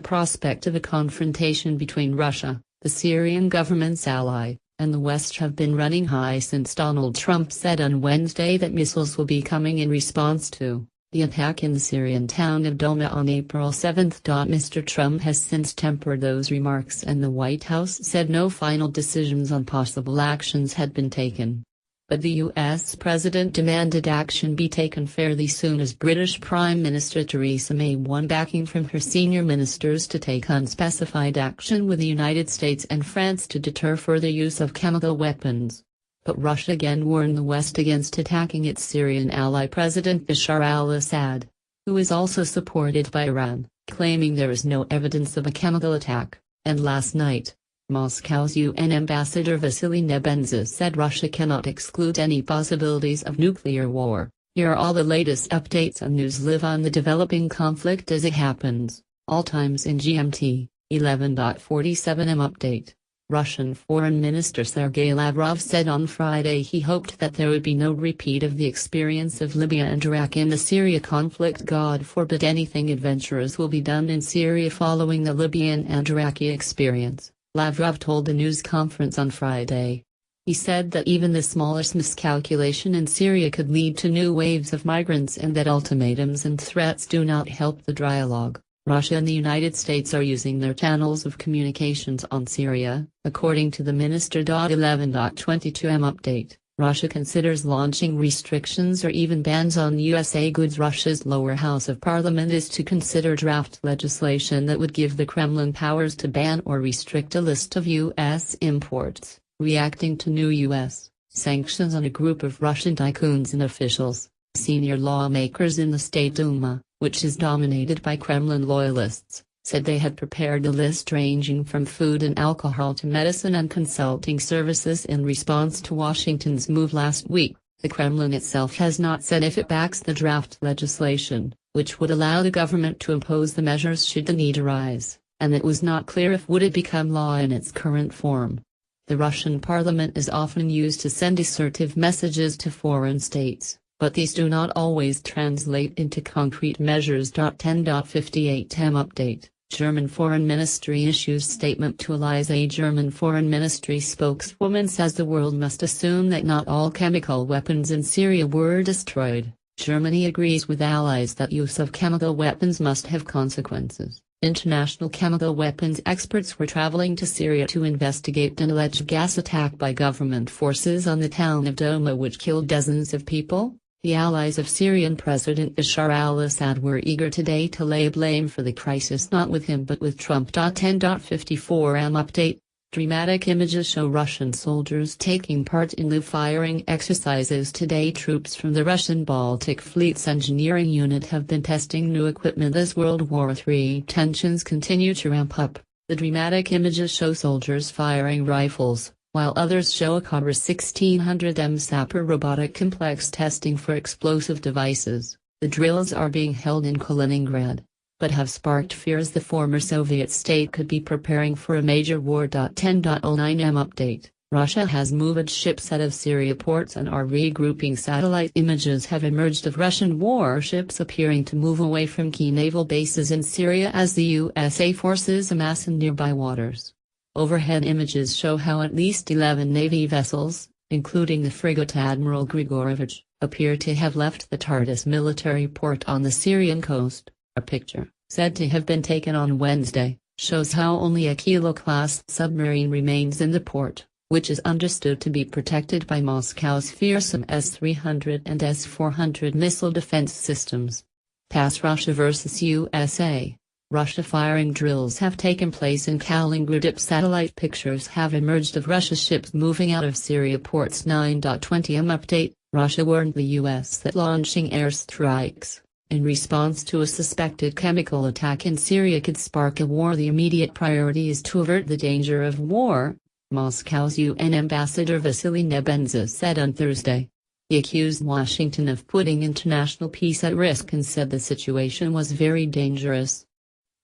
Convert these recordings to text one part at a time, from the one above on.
prospect of a confrontation between Russia, the Syrian government's ally, and the West have been running high since Donald Trump said on Wednesday that missiles will be coming in response to the attack in the Syrian town of Douma on April 7. Mr. Trump has since tempered those remarks, and the White House said no final decisions on possible actions had been taken. But the U.S. president demanded action be taken fairly soon as British Prime Minister Theresa May won backing from her senior ministers to take unspecified action with the United States and France to deter further use of chemical weapons. But Russia again warned the West against attacking its Syrian ally President Bashar al-Assad, who is also supported by Iran, claiming there is no evidence of a chemical attack. And last night, Moscow's UN ambassador Vasily Nebenzia said Russia cannot exclude any possibilities of nuclear war. Here are all the latest updates on News Live on the developing conflict as it happens, all times in GMT, 11:47 am update. Russian Foreign Minister Sergei Lavrov said on Friday he hoped that there would be no repeat of the experience of Libya and Iraq in the Syria conflict. God forbid anything adventurous will be done in Syria following the Libyan and Iraqi experience, Lavrov told the news conference on Friday. He said that even the smallest miscalculation in Syria could lead to new waves of migrants and that ultimatums and threats do not help the dialogue. Russia and the United States are using their channels of communications on Syria, according to the minister. 11:22 am update. Russia considers launching restrictions or even bans on USA goods. Russia's lower house of parliament is to consider draft legislation that would give the Kremlin powers to ban or restrict a list of U.S. imports, reacting to new U.S. sanctions on a group of Russian tycoons and officials. Senior lawmakers in the State Duma, which is dominated by Kremlin loyalists, said they had prepared a list ranging from food and alcohol to medicine and consulting services in response to Washington's move last week. The Kremlin itself has not said if it backs the draft legislation, which would allow the government to impose the measures should the need arise, and it was not clear if would it become law in its current form. The Russian parliament is often used to send assertive messages to foreign states, but these do not always translate into concrete measures. 10:58 am update. German Foreign Ministry issues statement to allies. A German Foreign Ministry spokeswoman says the world must assume that not all chemical weapons in Syria were destroyed. Germany agrees with allies that use of chemical weapons must have consequences. International chemical weapons experts were traveling to Syria to investigate an alleged gas attack by government forces on the town of Douma which killed dozens of people. The allies of Syrian President Bashar al-Assad were eager today to lay blame for the crisis not with him but with Trump. 10:54 am update. Dramatic images show Russian soldiers taking part in live firing exercises today. Troops from the Russian Baltic Fleet's engineering unit have been testing new equipment as World War III tensions continue to ramp up. The dramatic images show soldiers firing rifles, while others show a Cobra 1600M Sapper robotic complex testing for explosive devices. The drills are being held in Kaliningrad, but have sparked fears the former Soviet state could be preparing for a major war. 10:09 am update. Russia has moved ships out of Syria ports and are regrouping. Satellite images have emerged of Russian warships appearing to move away from key naval bases in Syria as the USA forces amass in nearby waters. Overhead images show how at least 11 Navy vessels, including the frigate Admiral Grigorovich, appear to have left the Tartus military port on the Syrian coast. A picture, said to have been taken on Wednesday, shows how only a Kilo-class submarine remains in the port, which is understood to be protected by Moscow's fearsome S-300 and S-400 missile defense systems. Past Russia vs. USA. Russia firing drills have taken place in Kaliningrad. Satellite pictures have emerged of Russia ships moving out of Syria ports. 9:20 am update. Russia warned the U.S. that launching airstrikes in response to a suspected chemical attack in Syria could spark a war. The immediate priority is to avert the danger of war, Moscow's UN ambassador Vasily Nebenzia said on Thursday. He accused Washington of putting international peace at risk and said the situation was very dangerous.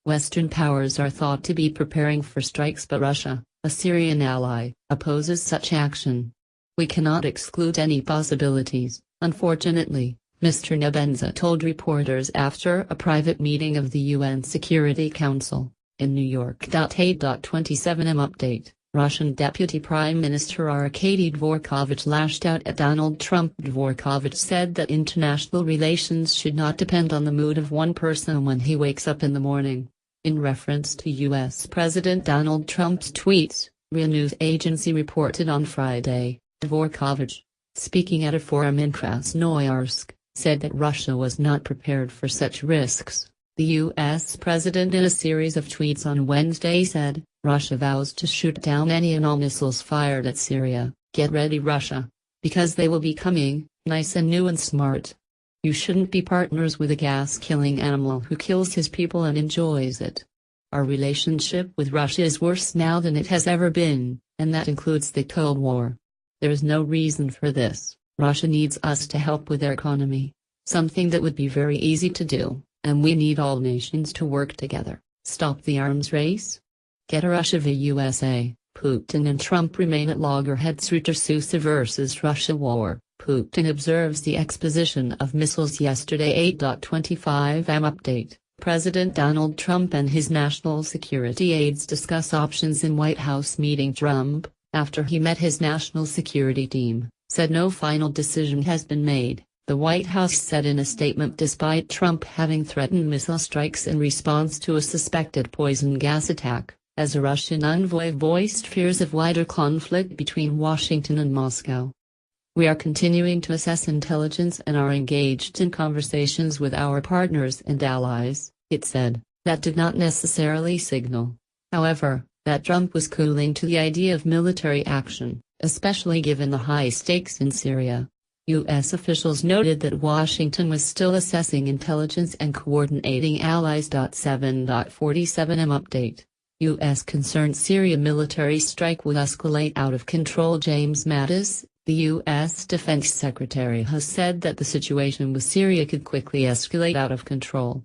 Western powers are thought to be preparing for strikes, but Russia, a Syrian ally, opposes such action. We cannot exclude any possibilities, unfortunately, Mr. Nebenzia told reporters after a private meeting of the UN Security Council. In New York. 8.27am update. Russian Deputy Prime Minister Arkady Dvorkovich lashed out at Donald Trump. Dvorkovich said that international relations should not depend on the mood of one person when he wakes up in the morning. In reference to U.S. President Donald Trump's tweets, RIA News Agency reported on Friday, Dvorkovich, speaking at a forum in Krasnoyarsk, said that Russia was not prepared for such risks. The U.S. president in a series of tweets on Wednesday said, Russia vows to shoot down any and all missiles fired at Syria. Get ready, Russia. Because they will be coming, nice and new and smart. You shouldn't be partners with a gas-killing animal who kills his people and enjoys it. Our relationship with Russia is worse now than it has ever been, and that includes the Cold War. There is no reason for this. Russia needs us to help with their economy. Something that would be very easy to do, and we need all nations to work together. Stop the arms race. Get a Russia v USA. Putin and Trump remain at loggerheads. Reuters versus Russia war. Putin observes the exposition of missiles yesterday. 8.25am update. President Donald Trump and his national security aides discuss options in White House meeting. Trump, after he met his national security team, said no final decision has been made, the White House said in a statement, despite Trump having threatened missile strikes in response to a suspected poison gas attack, as a Russian envoy voiced fears of wider conflict between Washington and Moscow. We are continuing to assess intelligence and are engaged in conversations with our partners and allies, it said. That did not necessarily signal, however, that Trump was cooling to the idea of military action, especially given the high stakes in Syria. U.S. officials noted that Washington was still assessing intelligence and coordinating allies. 7.47am update. U.S. concerned Syria military strike will escalate out of control. James Mattis, the U.S. Defense Secretary, has said that the situation with Syria could quickly escalate out of control.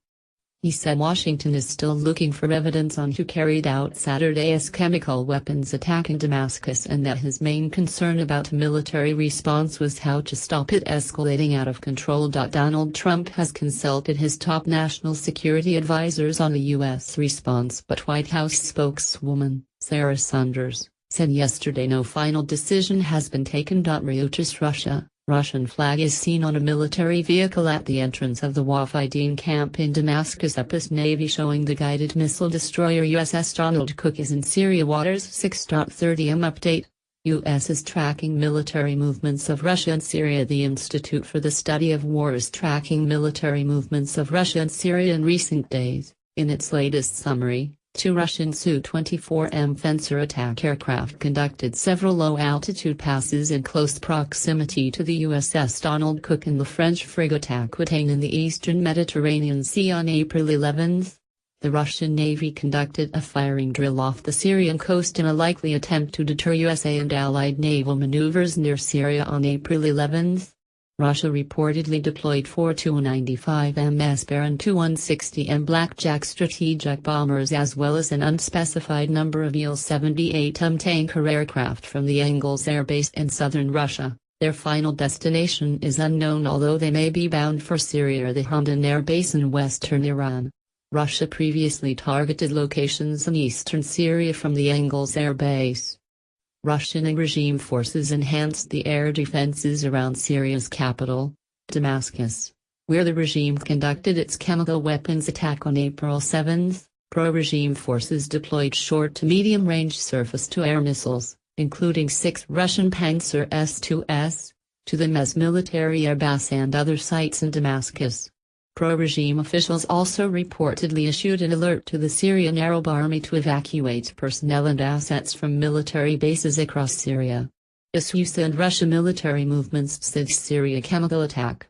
He said Washington is still looking for evidence on who carried out Saturday's chemical weapons attack in Damascus and that his main concern about a military response was how to stop it escalating out of control. Donald Trump has consulted his top national security advisors on the U.S. response, but White House spokeswoman, Sarah Sanders, said yesterday no final decision has been taken. Reuters Russian flag is seen on a military vehicle at the entrance of the Wafidin camp in Damascus. US Navy showing the guided missile destroyer USS Donald Cook is in Syria waters. 6.30am update. U.S. is tracking military movements of Russia and Syria. The Institute for the Study of War is tracking military movements of Russia and Syria in recent days. In its latest summary, 2 Russian Su-24M Fencer attack aircraft conducted several low-altitude passes in close proximity to the USS Donald Cook and the French frigate Aquitaine in the eastern Mediterranean Sea on April 11. The Russian Navy conducted a firing drill off the Syrian coast in a likely attempt to deter USA and Allied naval maneuvers near Syria on April 11. Russia reportedly deployed 4 Tu-95M Baron Tu-160M Blackjack strategic bombers as well as an unspecified number of Il-78M tanker aircraft from the Engels Air Base in southern Russia. Their final destination is unknown, although they may be bound for Syria or the Hamdan Air Base in western Iran. Russia previously targeted locations in eastern Syria from the Engels Air Base. Russian regime forces enhanced the air defenses around Syria's capital, Damascus, where the regime conducted its chemical weapons attack on April 7. Pro-regime forces deployed short to medium-range surface-to-air missiles, including 6 Russian Panzer S-2s, to the Mez military airbase and other sites in Damascus. Pro-regime officials also reportedly issued an alert to the Syrian Arab army to evacuate personnel and assets from military bases across Syria. USA and Russia military movements since Syria chemical attack.